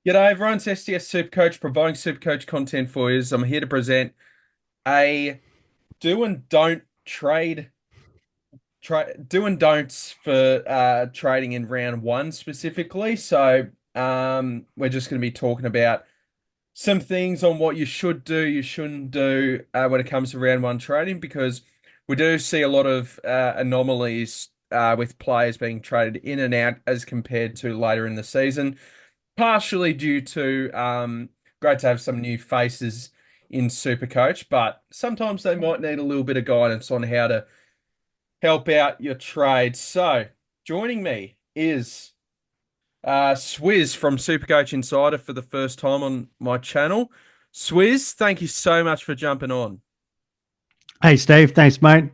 G'day everyone, it's SDS SuperCoach providing SuperCoach content for you. I'm here to present a do and don't trade, do and don'ts for trading in round one specifically. We're just going to be talking about some things on what you should do, you shouldn't do when it comes to round one trading, because we do see a lot of anomalies with players being traded in and out as compared to later in the season, partially due to great to have some new faces in Supercoach, but sometimes they might need a little bit of guidance on how to help out your trade. So, joining me is Swiz from Supercoach Insider for the first time on my channel. Swiz, thank you so much for jumping on. Hey, Steve. Thanks, mate.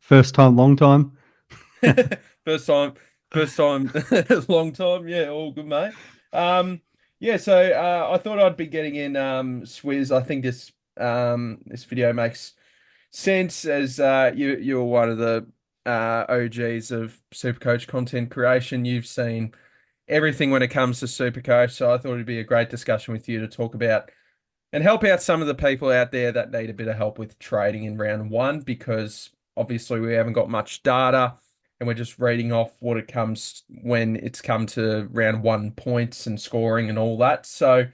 First time, long time. First time, first time, long time. Yeah, all good, mate. Um, I thought I'd be getting in Swizz. I think this video makes sense as you're one of the OGs of Supercoach content creation. You've seen everything when it comes to Supercoach, so I thought it'd be a great discussion with you to talk about and help out some of the people out there that need a bit of help with trading in round one, because obviously we haven't got much data and we're just reading off what it comes when it's come to round one points and scoring and all that. So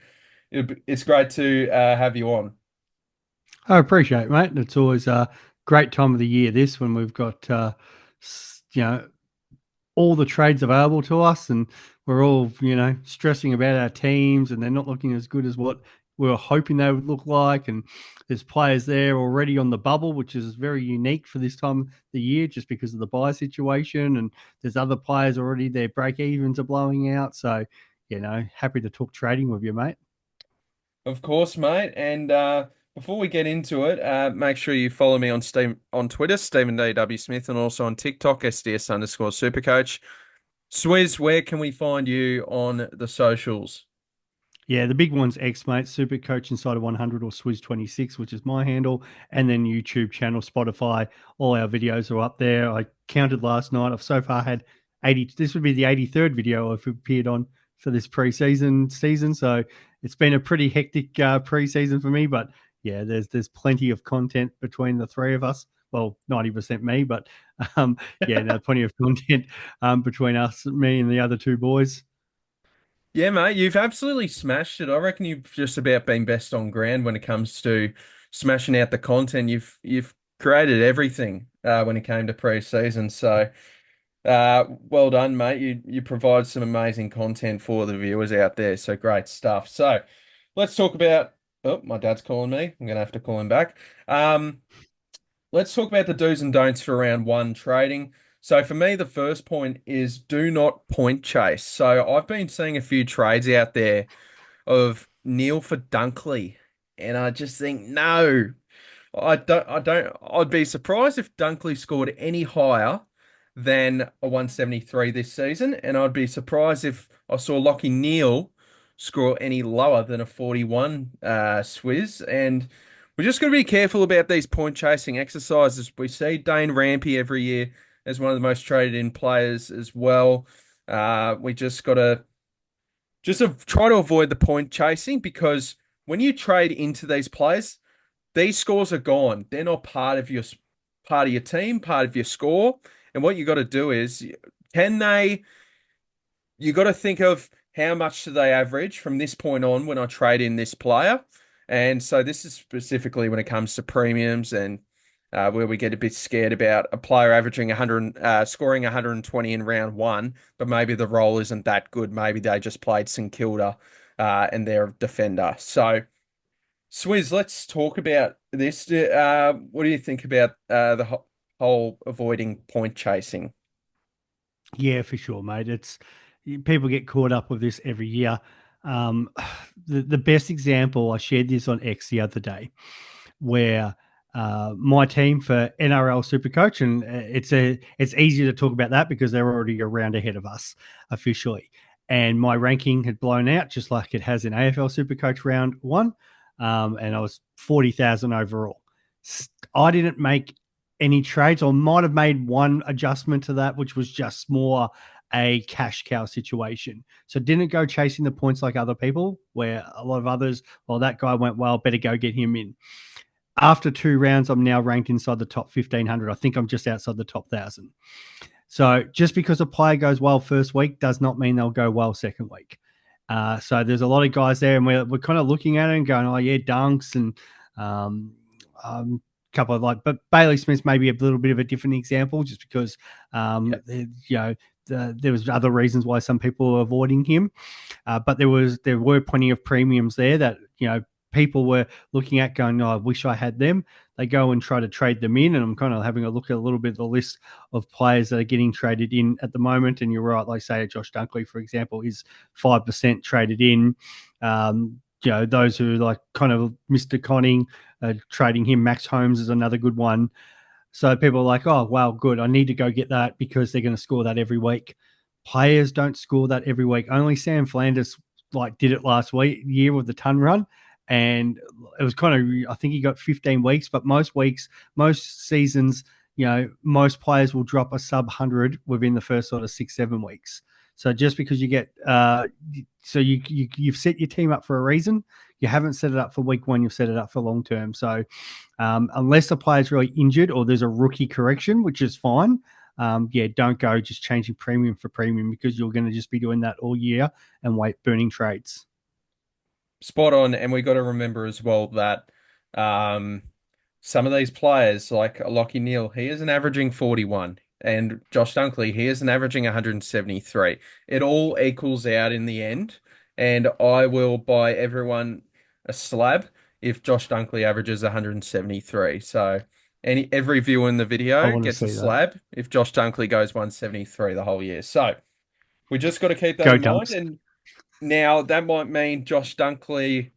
it's great to have you on. I appreciate it, mate. It's always a great time of the year, this, when we've got, you know, all the trades available to us and we're all, stressing about our teams and they're not looking as good as what we were hoping they would look like. And there's players there already on the bubble, which is very unique for this time of the year just because of the buy situation. And there's other players already, their break evens are blowing out. So, happy to talk trading with you, mate. Of course, mate. And before we get into it, make sure you follow me on Twitter, Stephen D.W. Smith, and also on TikTok, SDS_Supercoach. Swizz, where can we find you on the socials? Yeah, the big one's X, mate, Super Coach Insider 100 or Swiz 26, which is my handle, and then YouTube channel, Spotify. All our videos are up there. I counted last night. I've so far had 80. This would be the 83rd video I've appeared on for this preseason season. So it's been a pretty hectic preseason for me. But yeah, there's plenty of content between the three of us. Well, 90% me, but yeah, no, plenty of content between us, me, and the other two boys. Yeah, mate, you've absolutely smashed it. I reckon you've just about been best on ground when it comes to smashing out the content. You've created everything when it came to pre-season. So well done, mate. You provide some amazing content for the viewers out there. So great stuff. So let's talk about. Oh, my dad's calling me. I'm gonna have to call him back. Um, let's talk about the do's and don'ts for round one trading. So for me, the first point is do not point chase. So I've been seeing a few trades out there of Neil for Dunkley, and I just think no, I'd be surprised if Dunkley scored any higher than a 173 this season, and I'd be surprised if I saw Lockie Neal score any lower than a 41 Swizz. And we're just going to be careful about these point chasing exercises. We see Dane Rampy every year as one of the most traded in players as well. We just got to try to avoid the point chasing, because when you trade into these players, these scores are gone. They're not part of your team, part of your score. And what you got to do is, can they? You got to think of how much do they average from this point on when I trade in this player. And so this is specifically when it comes to premiums, and where we get a bit scared about a player averaging 100, scoring 120 in round one, but maybe the role isn't that good. Maybe they just played St Kilda and they're a defender. So. Swizz, let's talk about this. What do you think about whole avoiding point chasing? Yeah, for sure, mate. It's people get caught up with this every year. Um, the best example, I shared this on X the other day, where my team for NRL Supercoach, and it's easier to talk about that because they're already a round ahead of us officially, and my ranking had blown out just like it has in AFL Supercoach round one, and I was 40,000 overall. I didn't make any trades, or might have made one adjustment to that, which was just more a cash cow situation. So didn't go chasing the points like other people, where a lot of others, well, that guy went well, better go get him in. After 2 rounds, I'm now ranked inside the top 1,500. I think I'm just outside the top 1,000. So just because a player goes well first week does not mean they'll go well second week. So there's a lot of guys there, and we're kind of looking at it and going, oh yeah, dunks and um, couple of but Bailey Smith's maybe a little bit of a different example, just because Yeah. there was other reasons why some people were avoiding him, but there were plenty of premiums there that people were looking at going, oh, I wish I had them. They go and try to trade them in, and I'm kind of having a look at a little bit of the list of players that are getting traded in at the moment. And you're right, like say Josh Dunkley, for example, is 5% traded in. Those who like kind of Mr. Conning, trading him. Max Holmes is another good one. So people are like, oh, wow, good. I need to go get that because they're going to score that every week. Players don't score that every week. Only Sam Flanders did it last year with the ton run. And it was kind of, I think he got 15 weeks, but most seasons, most players will drop a sub 100 within the first sort of 6-7 weeks. So just because you get, you've set your team up for a reason. You haven't set it up for week one. You've set it up for long term. So unless the player's really injured or there's a rookie correction, which is fine, don't go just changing premium for premium, because you're going to just be doing that all year and burning trades. Spot on, and we got to remember as well that some of these players, like Lockie Neal, he isn't averaging 41, and Josh Dunkley, he isn't averaging 173. It all equals out in the end, and I will buy everyone a slab if Josh Dunkley averages 173. So every viewer in the I video want to gets a see that. slab if Josh Dunkley goes 173 the whole year. So we just got to keep that Go in mind, Dunks. and now, that might mean Josh Dunkley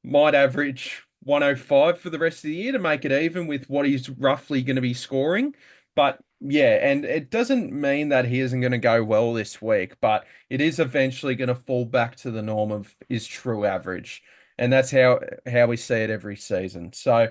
might average 105 for the rest of the year to make it even with what he's roughly going to be scoring. But yeah, and it doesn't mean that he isn't going to go well this week, but it is eventually going to fall back to the norm of his true average. And that's how we see it every season. So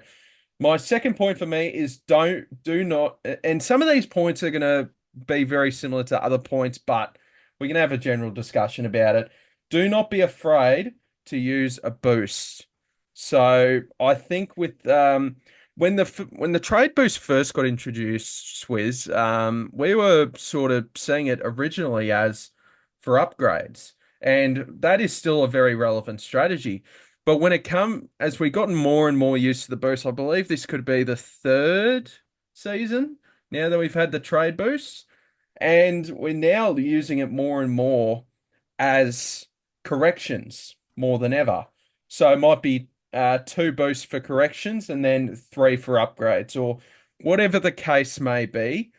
my second point for me is do not, and some of these points are going to be very similar to other points, but we're going to have a general discussion about it. Do not be afraid to use a boost. So I think with when the trade boost first got introduced, Swiz, we were sort of seeing it originally as for upgrades, and that is still a very relevant strategy. But as we gotten more and more used to the boost, I believe this could be the third season now that we've had the trade boost, and we're now using it more and more as corrections more than ever. So it might be 2 boosts for corrections and then 3 for upgrades, or whatever the case may be.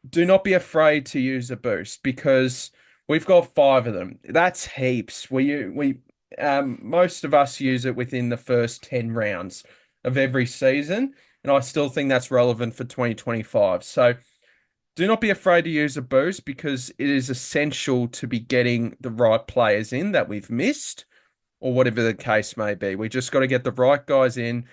Do not be afraid to use a boost because we've got 5 of them. That's heaps. Most of us use it within the first 10 rounds of every season, and I still think that's relevant for 2025. So do not be afraid to use a boost because it is essential to be getting the right players in that we've missed, or whatever the case may be. We just got to get the right guys in.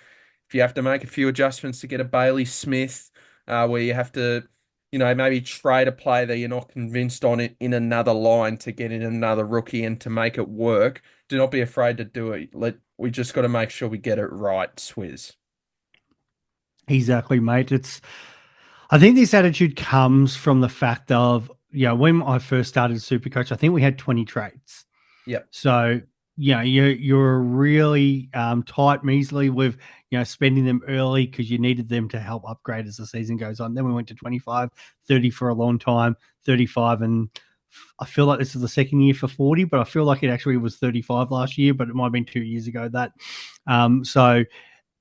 If you have to make a few adjustments to get a Bailey Smith, where you have to, maybe trade a player that you're not convinced on it in another line to get in another rookie and to make it work, do not be afraid to do it. We just got to make sure we get it right, Swizz. Exactly, mate. I think this attitude comes from the fact of, when I first started SuperCoach, I think we had 20 trades. Yep. So, you're really tight, measly with, spending them early because you needed them to help upgrade as the season goes on. Then we went to 25, 30 for a long time, 35, and I feel like this is the second year for 40, but I feel like it actually was 35 last year, but it might have been 2 years ago that. So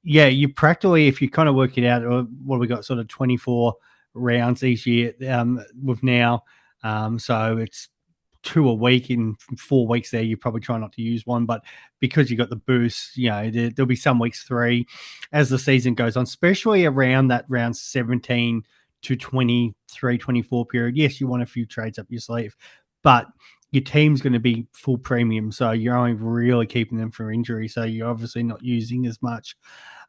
yeah, you practically, if you kind of work it out, what we got, sort of 24 rounds each year with now. So it's 2 a week. In 4 weeks there, you probably try not to use one, but because you got the boost, there'll be some weeks 3 as the season goes on, especially around that round 17 to 23, 24 period. Yes, you want a few trades up your sleeve, but your team's going to be full premium, so you're only really keeping them for injury, so you're obviously not using as much.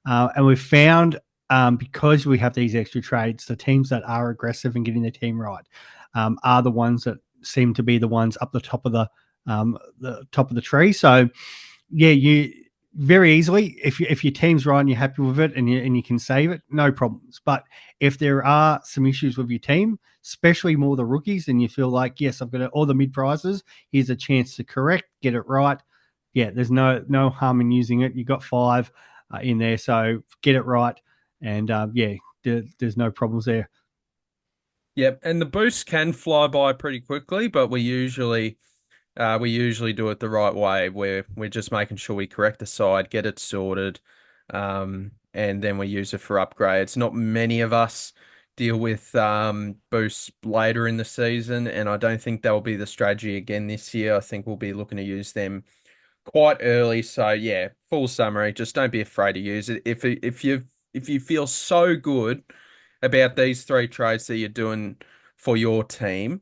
And we've found, because we have these extra trades, the teams that are aggressive and getting their team right are the ones that seem to be the ones up the top of the tree. So yeah, you very easily, if your team's right and you're happy with it, and you can save it, no problems. But if there are some issues with your team, especially more the rookies, and you feel like, yes, I've got all the mid prizes, here's a chance to correct, get it right. Yeah, there's no harm in using it. You got five in there, so get it right, and yeah, there's no problems there. Yep, and the boosts can fly by pretty quickly, but we usually do it the right way. We're just making sure we correct the side, get it sorted, and then we use it for upgrades. Not many of us deal with boosts later in the season, and I don't think that will be the strategy again this year. I think we'll be looking to use them quite early. So yeah, full summary, just don't be afraid to use it. If you feel so good about these three trades that you're doing for your team,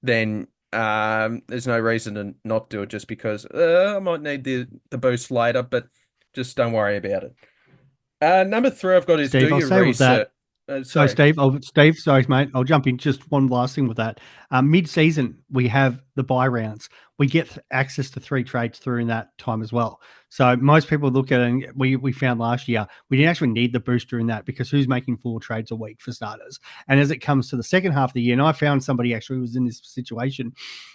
then there's no reason to not do it just because I might need the boost later, but just don't worry about it. Number three I've got is do Steve, I'll your say with that. research. So, Sorry. Steve, sorry, mate. I'll jump in just one last thing with that. Mid-season, we have the buy rounds. We get access to three trades through in that time as well. So most people look at it, and we found last year we didn't actually need the booster in that because who's making four trades a week for starters? And as it comes to the second half of the year, and I found somebody actually who was in this situation,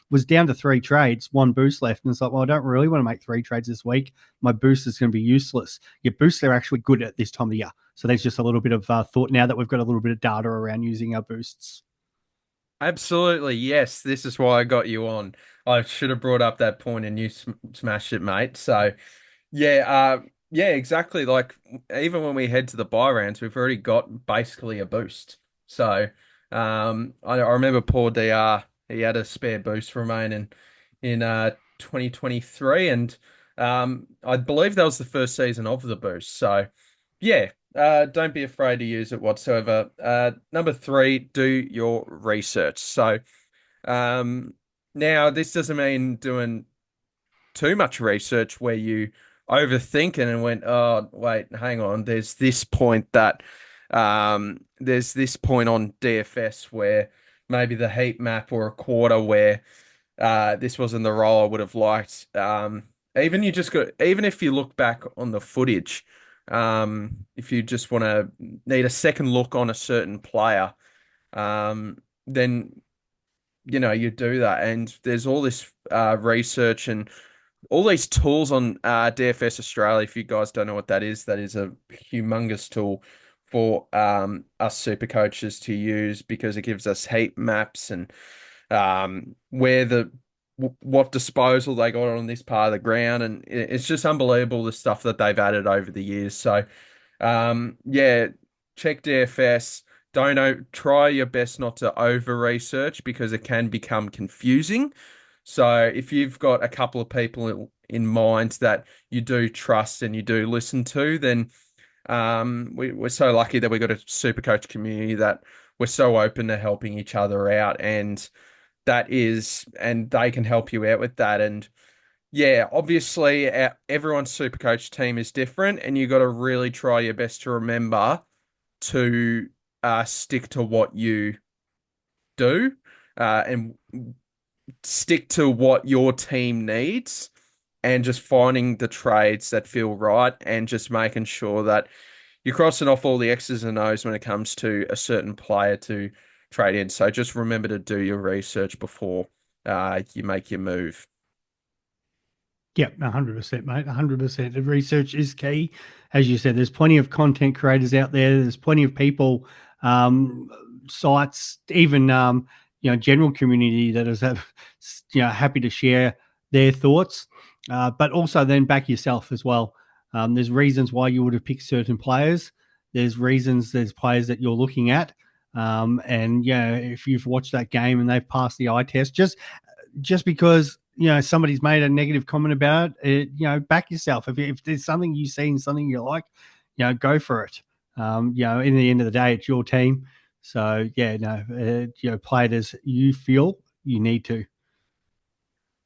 was down to three trades, one boost left, and it's like, well, I don't really want to make three trades this week. My boost is going to be useless. Your boosts are actually good at this time of the year. So there's just a little bit of thought now that we've got a little bit of data around using our boosts. Absolutely, yes. This is why I got you on. I should have brought up that point and you smashed it, mate. So yeah, yeah, exactly. Like even when we head to the buy rounds, we've already got basically a boost. So I remember poor DR, he had a spare boost remaining in 2023, and I believe that was the first season of the boost. So yeah, don't be afraid to use it whatsoever. Number three, do your research. So um, now this doesn't mean doing too much research where you overthink it and went, oh, wait, hang on, there's this point on DFS where maybe the heat map or a quarter where this wasn't the role I would have liked. Even if you look back on the footage, if you just want to need a second look on a certain player, then you do that. And there's all this research and all these tools on DFS Australia. If you guys don't know what that is a humongous tool for us super coaches to use because it gives us heat maps and where what disposal they got on this part of the ground, and it's just unbelievable the stuff that they've added over the years. So, yeah, check DFS. Try your best not to over research because it can become confusing. So, if you've got a couple of people in mind that you do trust and you do listen to, then we're so lucky that we've got a super coach community that we're so open to helping each other out, and they can help you out with that. And yeah, obviously, everyone's super coach team is different, and you got to really try your best to remember to stick to what you do, and stick to what your team needs, and just finding the trades that feel right, and just making sure that you're crossing off all the X's and O's when it comes to a certain player to trade in. So just remember to do your research before you make your move. Yeah, 100%, mate. 100%. The research is key. As you said, there's plenty of content creators out there. There's plenty of people, um, sites, even general community that is happy to share their thoughts, but also then back yourself as well. There's reasons why you would have picked certain players. There's players that you're looking at, and yeah, if you've watched that game and they've passed the eye test, just because somebody's made a negative comment about it, back yourself. If there's something you see and something you like, go for it. In the end of the day, it's your team. So yeah, no, play it as you feel you need to.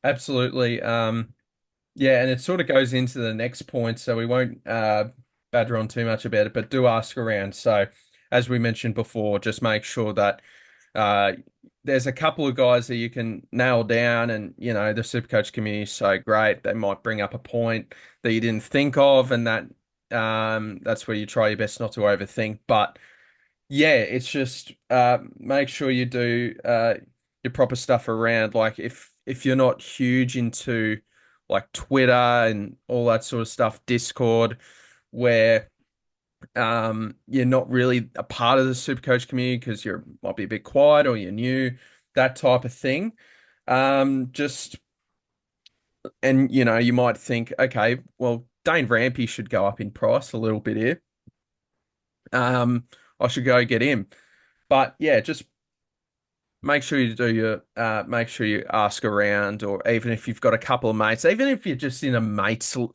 Absolutely. Yeah, and it sort of goes into the next point, so we won't badger on too much about it, but do ask around. So, as we mentioned before, just make sure that Uh, there's a couple of guys that you can nail down, and the Supercoach community is so great. They might bring up a point that you didn't think of, and that's where you try your best not to overthink. But yeah, it's just make sure you do your proper stuff around. Like if you're not huge into like Twitter and all that sort of stuff, Discord, where you're not really a part of the Supercoach community because you might be a bit quiet or you're new, that type of thing. Just and you might think, okay, well, Dane Rampy should go up in price a little bit here. I should go get him. But yeah, just make sure you ask around, or even if you've got a couple of mates, even if you're just in a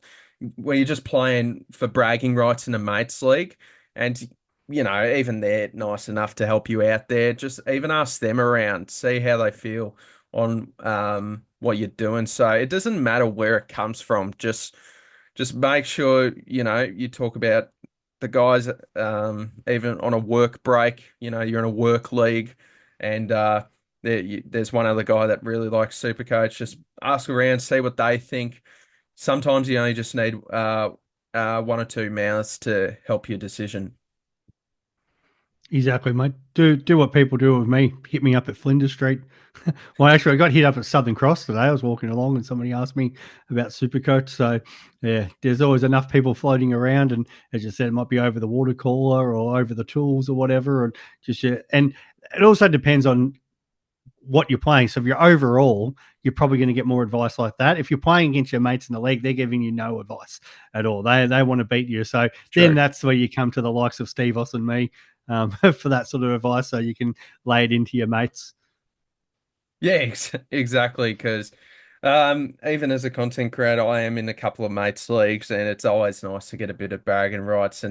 where you're just playing for bragging rights in a mates league, and even they're nice enough to help you out there, just even ask them around, see how they feel on what you're doing. So it doesn't matter where it comes from, just make sure you talk about the guys, even on a work break. You're in a work league, and there's one other guy that really likes Supercoach. Just ask around, see what they think. Sometimes you only just need one or two mouths to help your decision. Exactly, mate. Do what people do with me. Hit me up at Flinders Street. Well, actually, I got hit up at Southern Cross today. I was walking along and somebody asked me about Supercoach. So, yeah, there's always enough people floating around. And as you said, it might be over the water cooler or over the tools or whatever. And and it also depends on what you're playing. So if you're overall, you're probably going to get more advice like that. If you're playing against your mates in the league, they're giving you no advice at all. They want to beat you. So then True. that's where you come to the likes of Steve Oss and me for that sort of advice. So you can lay it into your mates. Yeah, exactly. Because even as a content creator, I am in a couple of mates leagues, and it's always nice to get a bit of bragging rights.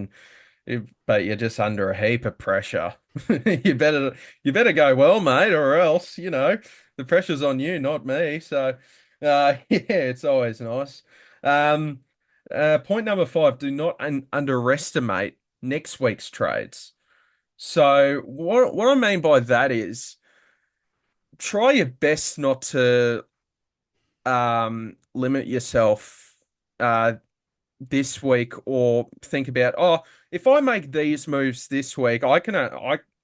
But you're just under a heap of pressure. You better go well, mate, or else the pressure's on you, not me. So, yeah, it's always nice. Um, Point number five: do not underestimate next week's trades. So, what I mean by that is try your best not to limit yourself this week, or think about, oh, if I make these moves this week, I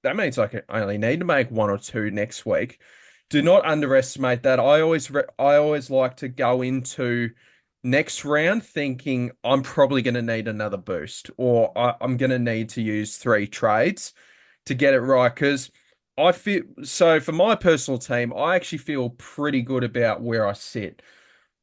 that means I can only need to make one or two next week. Do not underestimate that. I always like to go into next round thinking I'm probably going to need another boost, or I'm going to need to use three trades to get it right. Because I feel so for my personal team, I actually feel pretty good about where I sit.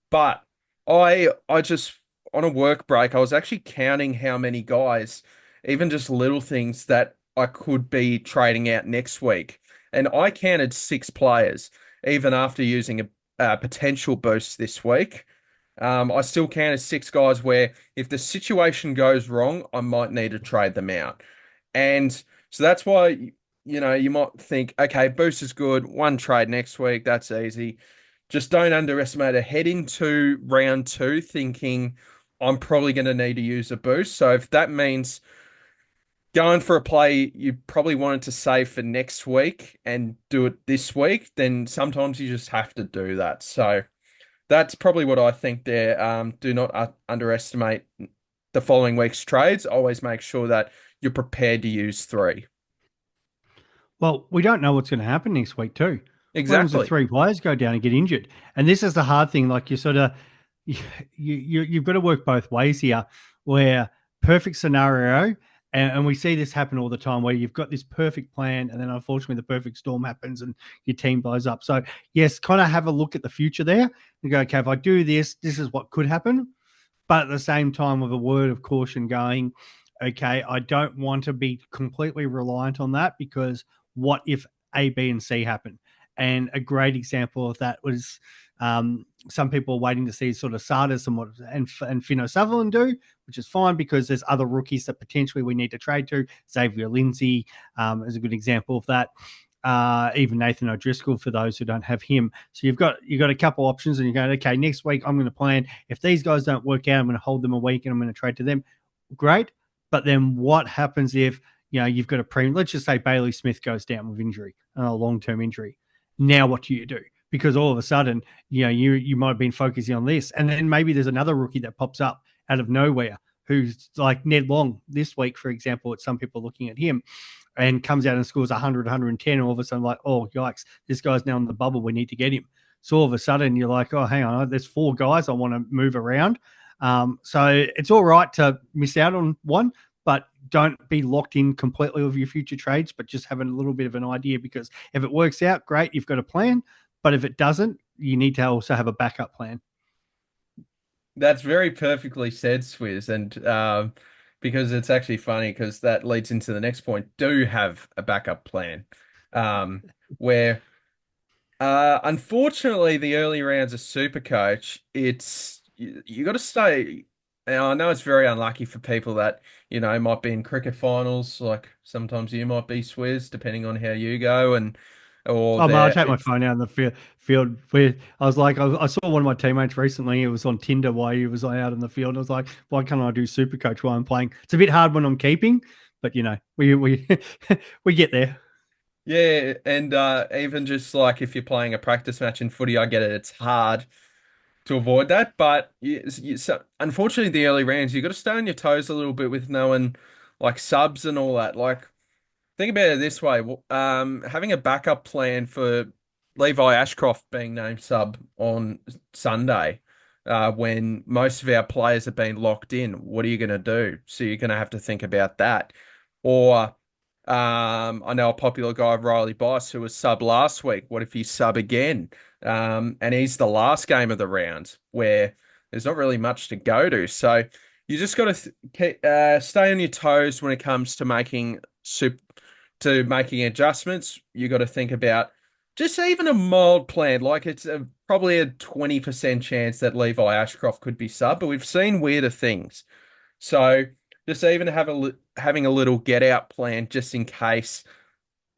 But I just on a work break, I was actually counting how many guys, even just little things that I could be trading out next week. And I counted six players, even after using a potential boost this week. I still counted six guys where if the situation goes wrong, I might need to trade them out. And so that's why, you might think, okay, boost is good. One trade next week, that's easy. Just don't underestimate it. Head into round two thinking I'm probably going to need to use a boost. So if that means going for a play you probably wanted to save for next week and do it this week, then sometimes you just have to do that. So that's probably what I think there. Do not underestimate the following week's trades. Always make sure that you're prepared to use three. Well, we don't know what's going to happen next week too. What happens if Exactly. three players go down and get injured? And this is the hard thing. Like you sort of, you've got to work both ways here. Where perfect scenario, and we see this happen all the time, where you've got this perfect plan, and then unfortunately the perfect storm happens and your team blows up. So yes, kind of have a look at the future there and go, okay, if I do this, this is what could happen. But at the same time, with a word of caution going, okay, I don't want to be completely reliant on that, because what if A, B, and C happen? And a great example of that was some people are waiting to see sort of Sardis and Finn O'Sullivan do, which is fine because there's other rookies that potentially we need to trade to. Xavier Lindsay is a good example of that. Even Nathan O'Driscoll for those who don't have him. So you've got a couple options, and you're going, okay, next week I'm going to plan. If these guys don't work out, I'm going to hold them a week and I'm going to trade to them. Great. But then what happens if you've got a premium. Let's just say Bailey Smith goes down with injury, a long-term injury. Now what do you do? Because all of a sudden, you might have been focusing on this, and then maybe there's another rookie that pops up out of nowhere who's like Ned Long this week, for example. Some people looking at him and comes out and scores 100, 110. And all of a sudden, like, oh, yikes, this guy's now in the bubble. We need to get him. So all of a sudden, you're like, oh, hang on, there's 4 guys I want to move around. So it's all right to miss out on one, but don't be locked in completely with your future trades, but just having a little bit of an idea, because if it works out, great, you've got a plan. But if it doesn't, you need to also have a backup plan. That's very perfectly said, Swiz, and because it's actually funny because that leads into the next point. Do have a backup plan, where unfortunately the early rounds of SuperCoach, you got to stay. And I know it's very unlucky for people that might be in cricket finals, like sometimes you might be, Swiz, depending on how you go, and or Oh, man, I there. take my phone out in the field. Where I was like, I saw one of my teammates recently. It was on Tinder while he was out in the field. I was like, why can't I do super coach while I'm playing? It's a bit hard when I'm keeping, but we we get there. Yeah, and even just like if you're playing a practice match in footy, I get it. It's hard to avoid that, but so unfortunately, the early rounds you got to stay on your toes a little bit with knowing like subs and all that. Like, think about it this way: having a backup plan for Levi Ashcroft being named sub on Sunday, when most of our players have been locked in. What are you going to do? So you're going to have to think about that, or I know a popular guy, Riley Boss, who was sub last week. What if he's sub again? And he's the last game of the round where there's not really much to go to. So you just got to stay on your toes when it comes to making adjustments. You got to think about just even a mild plan. Like it's probably a 20% chance that Levi Ashcroft could be sub, but we've seen weirder things. So just even having a little get out plan just in case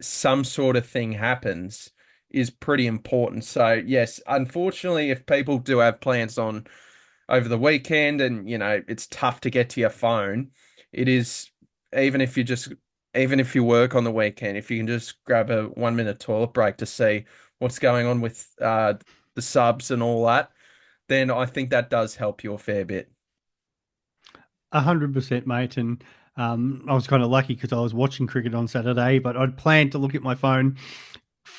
some sort of thing happens is pretty important. So yes, unfortunately, if people do have plans on over the weekend and it's tough to get to your phone, it is even if you just even if you work on the weekend, if you can just grab a 1 minute toilet break to see what's going on with the subs and all that, then I think that does help you a fair bit. 100%, mate. And I was kind of lucky because I was watching cricket on Saturday, but I'd planned to look at my phone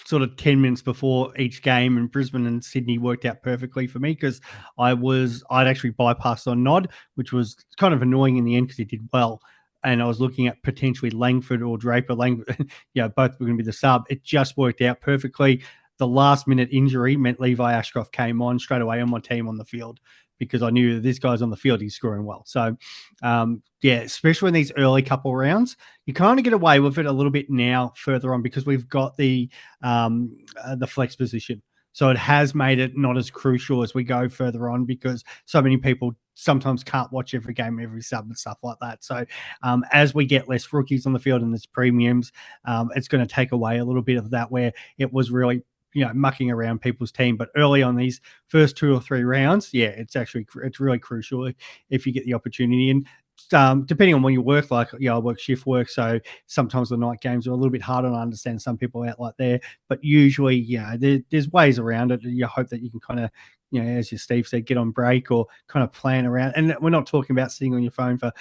sort of 10 minutes before each game, and Brisbane and Sydney worked out perfectly for me because I'd actually bypassed on Nod, which was kind of annoying in the end because he did well. And I was looking at potentially Langford or Draper. Langford, both were going to be the sub. It just worked out perfectly. The last minute injury meant Levi Ashcroft came on straight away on my team on the field because I knew that this guy's on the field, he's scoring well. So, especially in these early couple rounds, you kind of get away with it a little bit now further on because we've got the flex position. So it has made it not as crucial as we go further on because so many people sometimes can't watch every game, every sub and stuff like that. So as we get less rookies on the field and there's premiums, it's going to take away a little bit of that where it was really mucking around people's team. But early on these first 2 or 3 rounds, it's really crucial if you get the opportunity. And depending on when you work, like I work shift work, so sometimes the night games are a little bit harder. And I understand some people out like there, but usually, there's ways around it. You hope that you can kind of, as your Steve said, get on break or kind of plan around. And we're not talking about sitting on your phone for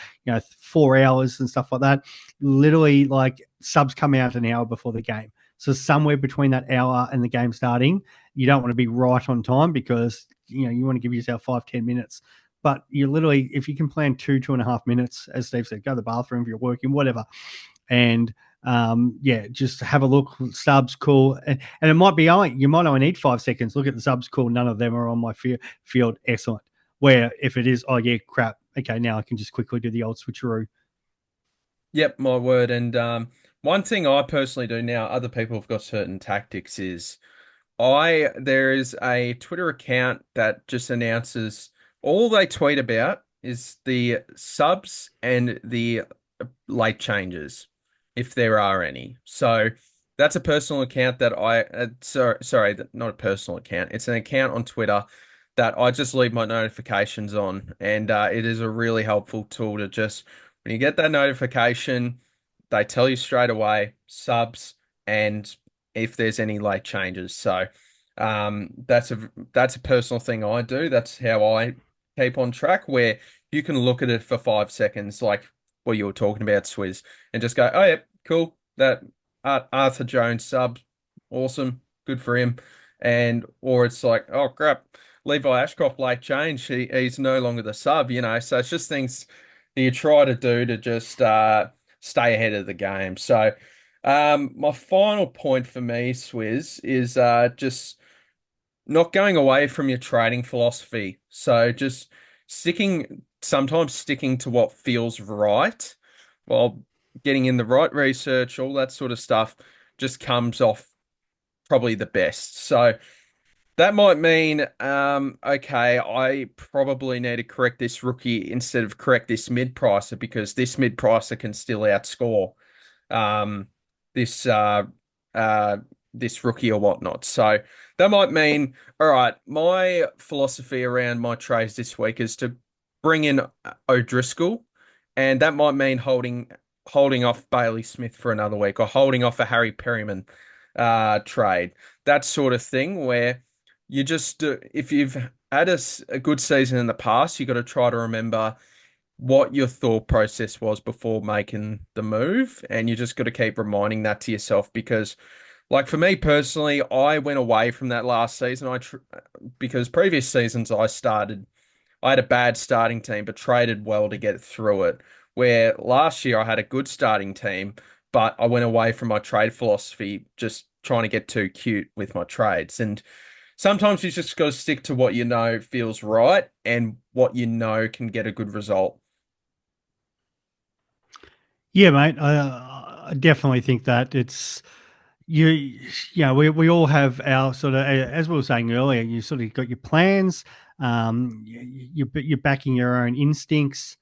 4 hours and stuff like that. Literally, like subs come out an hour before the game. So somewhere between that hour and the game starting, you don't want to be right on time because you want to give yourself 5-10 minutes. But you literally, if you can plan 2.5 minutes, as Steve said, go to the bathroom if you're working, whatever, and just have a look. Subs, cool, and it might be you might only need 5 seconds. Look at the subs, cool. None of them are on my field, excellent. Where if it is, oh yeah, crap. Okay, now I can just quickly do the old switcheroo. Yep, my word. And one thing I personally do now, other people have got certain tactics, is there is a Twitter account that just announces all they tweet about is the subs and the late changes, if there are any. So that's a personal account that sorry, not a personal account. It's an account on Twitter that I just leave my notifications on, and it is a really helpful tool to just when you get that notification. they tell you straight away, subs, and if there's any late changes. So that's a personal thing I do. That's how I keep on track, where you can look at it for 5 seconds, like what you were talking about, Swiz, and just go, oh yeah, cool. That Arthur Jones sub, awesome, good for him. And or it's like, oh crap, Levi Ashcroft late change. He's no longer the sub, you know. So it's just things that you try to do to just stay ahead of the game. So my final point for me, Swizz, is just not going away from your trading philosophy. So just sometimes sticking to what feels right while getting in the right research, all that sort of stuff just comes off probably the best. So that might mean, okay, I probably need to correct this rookie instead of correct this mid-pricer because this mid-pricer can still outscore um, this uh, this rookie or whatnot. So that might mean, all right, my philosophy around my trades this week is to bring in O'Driscoll, and that might mean holding off Bailey Smith for another week or holding off a Harry Perryman trade. That sort of thing where you just if you've had a good season in the past, you got to try to remember what your thought process was before making the move. And you just got to keep reminding that to yourself because, like, for me personally, I went away from that last season. Because previous seasons I had a bad starting team, but traded well to get through it. Where last year I had a good starting team, but I went away from my trade philosophy, just trying to get too cute with my trades. And sometimes you just got to stick to what you know feels right and what you know can get a good result. Yeah, mate. I definitely think that it's you. You know, we all have our sort of, as we were saying earlier, you sort of got your plans. You're backing your own instincts,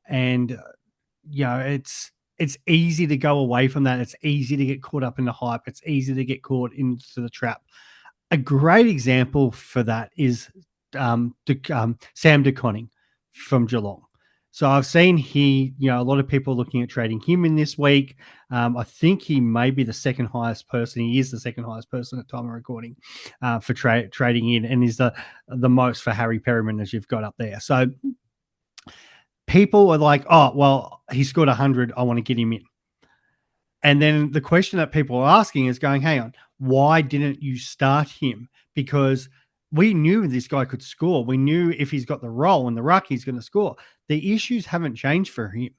and it's easy to go away from that. It's easy to get caught up in the hype. It's easy to get caught into the trap. A great example for that is Sam DeConning from Geelong. So I've seen a lot of people looking at trading him in this week. I think he may be the second highest person. He is the second highest person at time of recording for trading in, and is the most for Harry Perryman as you've got up there. So people are like, oh, well, he scored 100. I want to get him in. And then the question that people are asking is going, hang on, why didn't you start him? Because we knew this guy could score. We knew if he's got the role in the ruck, he's going to score. The issues haven't changed for him.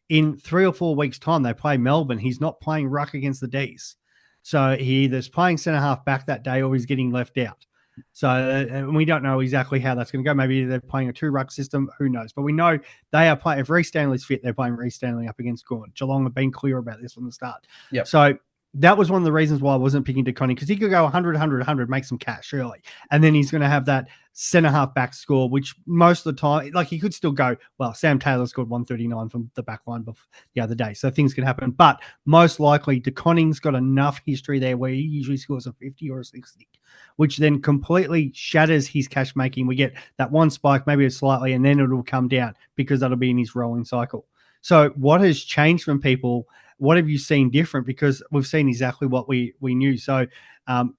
In 3 or 4 weeks' time, they play Melbourne. He's not playing ruck against the Ds. So he either's playing centre half back that day or he's getting left out. So we don't know exactly how that's going to go. Maybe they're playing a two-ruck system. Who knows? But we know they are playing. If Reece Stanley's fit, they're playing Reece Stanley up against Gorn. Geelong have been clear about this from the start. Yep. So that was one of the reasons why I wasn't picking DeConning, because he could go 100, 100, 100, make some cash early. And then he's going to have that centre half back score, which most of the time, like he could still go, well, Sam Taylor scored 139 from the back line the other day. So things can happen. But most likely, DeConning's got enough history there where he usually scores a 50 or a 60, which then completely shatters his cash making. We get that one spike, maybe slightly, and then it'll come down because that'll be in his rolling cycle. So what has changed from people? What have you seen different? Because we've seen exactly what we knew. So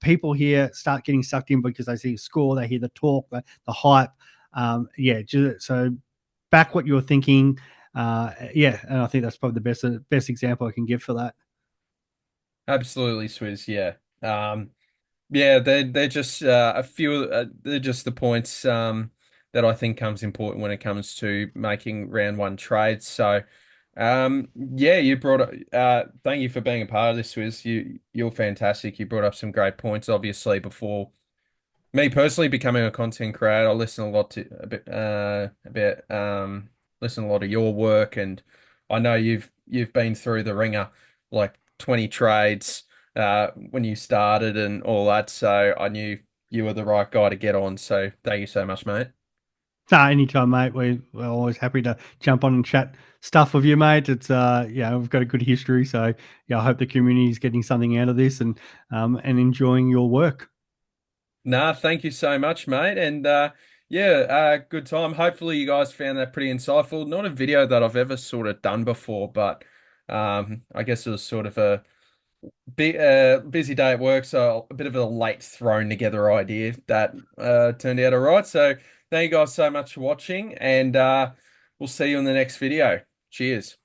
people here start getting sucked in because they see a score, they hear the talk, the hype. So back what you're thinking. And I think that's probably the best example I can give for that. Absolutely, Swizz. Yeah. Yeah, they're just a few. They're just the points that I think comes important when it comes to making round one trades. So, yeah, you brought up. Thank you for being a part of this, Swizz. You're fantastic. You brought up some great points. Obviously, before me personally becoming a content creator, I listen a lot to listen a lot of your work, and I know you've been through the ringer, like 20 trades when you started and all that. So I knew you were the right guy to get on. So thank you so much, mate. Anytime, mate. We're always happy to jump on and chat stuff with you, mate. It's we've got a good history, so yeah, I hope the community is getting something out of this and enjoying your work. Nah, thank you so much, mate. And yeah, good time. Hopefully you guys found that pretty insightful. Not a video that I've ever sort of done before, but I guess it was sort of a busy day at work, so a bit of a late thrown together idea that turned out all right. So thank you guys so much for watching, and we'll see you in the next video. Cheers.